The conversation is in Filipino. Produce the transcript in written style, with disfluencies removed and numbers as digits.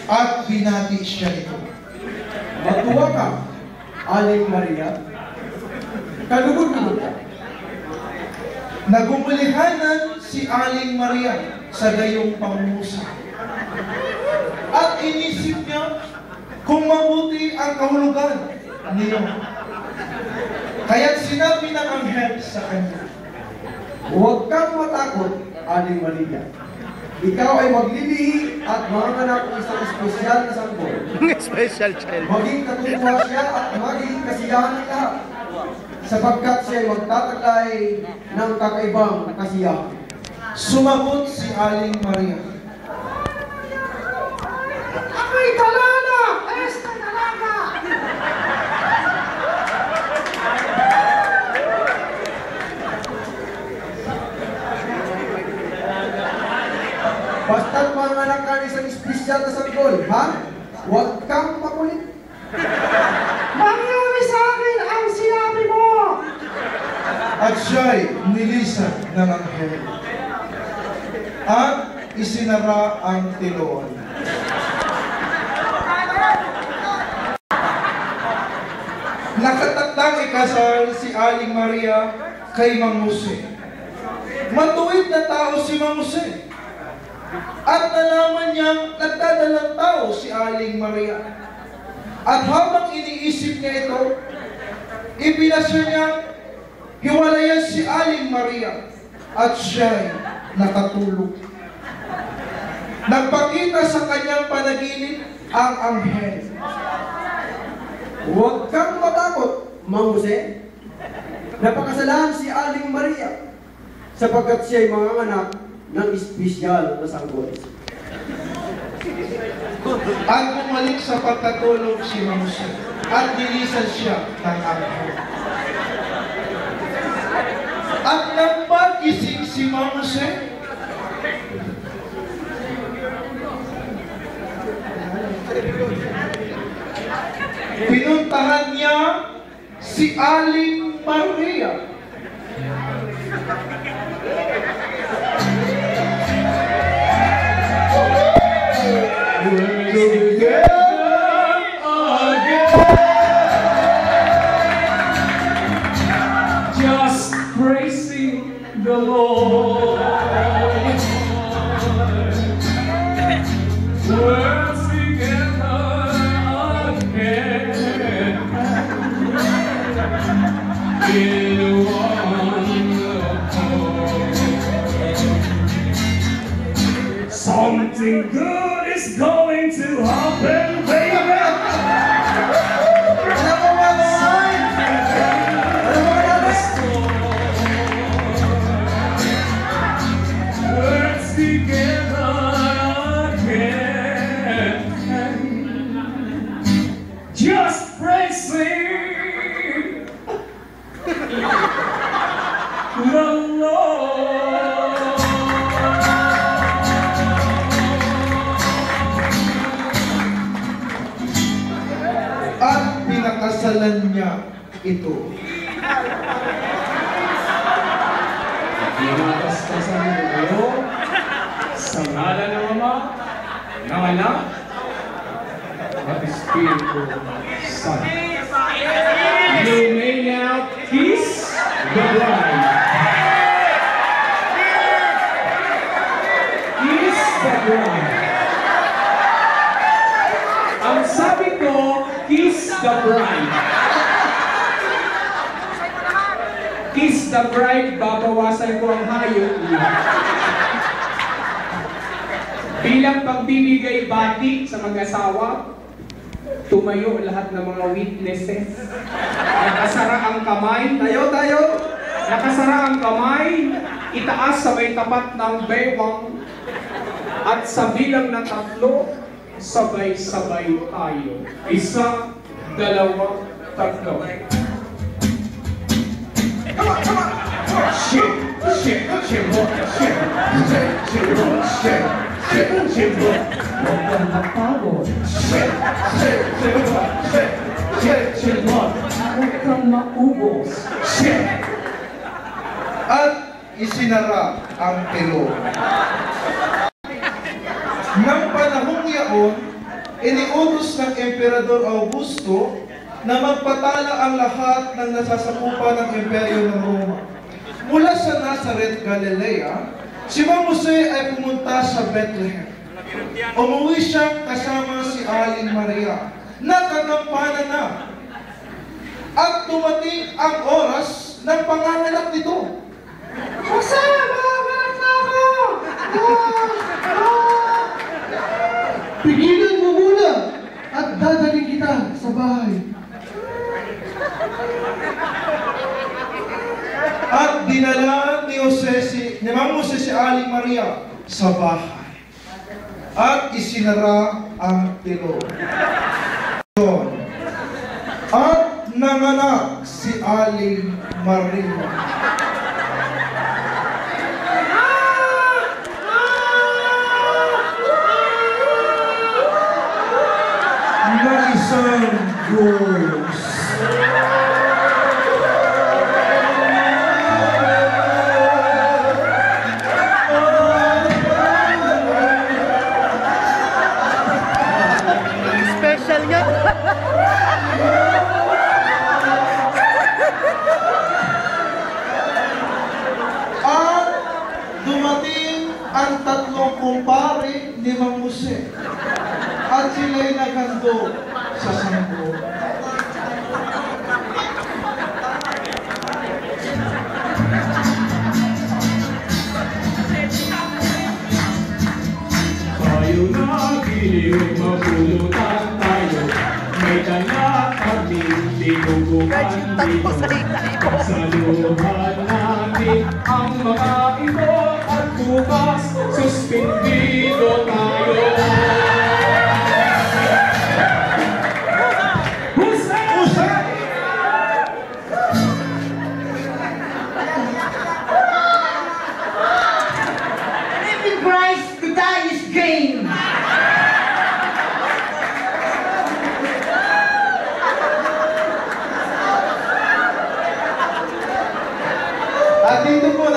at binati siya nito. Matuwa ka, Aling Maria. Kalugod-lugod ka. Nagubulihanan si Aling Maria sa gayong pangungusap. At inisip niya kung mabuti ang kahulugan niyo. Kaya't sinabi ng anghel sa kanya, Huwag kang matakot, Aling Maria. Ikaw ay maglilihi at manganak ng isang espesyal na sanggol. Special child. Maging katutuwa siya at maging kasiyahan ng lahat. Sapagkat siya ay magtataglay ng kakaibang kasiyahan. sumagot si Aling Maria. Ako'y talala! Esta talaga! Basta't manganak ka ng isang espesyal na sanggol, ha? Huwag kang makulit. Mangyari sa akin ang sinabi mo! At siya'y nilisan ng anghel. At isinara ang tiloan. Nakatakdang ikasal si Aling Maria kay Mang Jose. Matuwid na tao si Mang Jose. At nalaman niyang nagdadalang tao si Aling Maria. At habang iniisip niya ito, ipinasya niya hiwalayan si Aling Maria at siya'y nakatulog. Nagpakita sa kanyang panaginip ang anghel. Huwag kang matakot, Mang Jose. Napakasalan si Aling Maria sapagkat siya'y manganganak ng espesyal na sanggol. At bumalik sa pagkatulog si Mang Jose at nilisan siya ng anghel. At nang pagising si Mang Jose, pinuntahan niya si Aling Maria. Just praising the Lord. We're together again in one accord. Something good is going to happen, baby. Together again, just praising the Lord. At pinakasalan niya ito. Pinakasalan mo kayo sa ngalan ng Ama, ng Anak, at Espiritu Santo. You may now kiss the bride. Kiss the bride. Ang sabi ko, kiss the bride. Kiss the bride, babawasan ko ang hayop niya. Bilang pagbibigay bati sa mag-asawa, tumayo lahat ng mga witnesses. Nakasara ang kamay. Tayo! Nakasara ang kamay. Itaas sa may tapat ng bewang. At sa bilang na 3, sabay-sabay tayo. 1, 2, 3. Shit, shit, shit, huwag kang mapagod. Huwag kang maubos. At isinara ang tilo. Nang panahong yaon, iniutos ng Emperador Augusto na magpatala ang lahat ng nasasakupan ng Imperyo ng Roma. Mula sa Nazareth, Galilea, si Mang Jose ay pumunta sa Bethlehem. Umuwi siya kasama si Aling Maria. Nakagampanan na. At dumating ang oras ng panganganak nito. Masaya, manganganak na ako! Pigilan mo muna at dadaling kita sa bahay. At dinala ni Mang Jose si Aling Maria sa bahay. At isinara ang pilon. At nanganak si Aling Maria. Na isang Diyos. Special nga. At dumating ang tatlong kumpare ni Mang Jose. At sila'y naghandog sa sanggo. Tayo na giliw, mapulutan tayo. May dala kaming tinuguan dito. Saluhan natin ang mga ito at bukas suspindido tayo. Living Christ, to die is gain. At dito po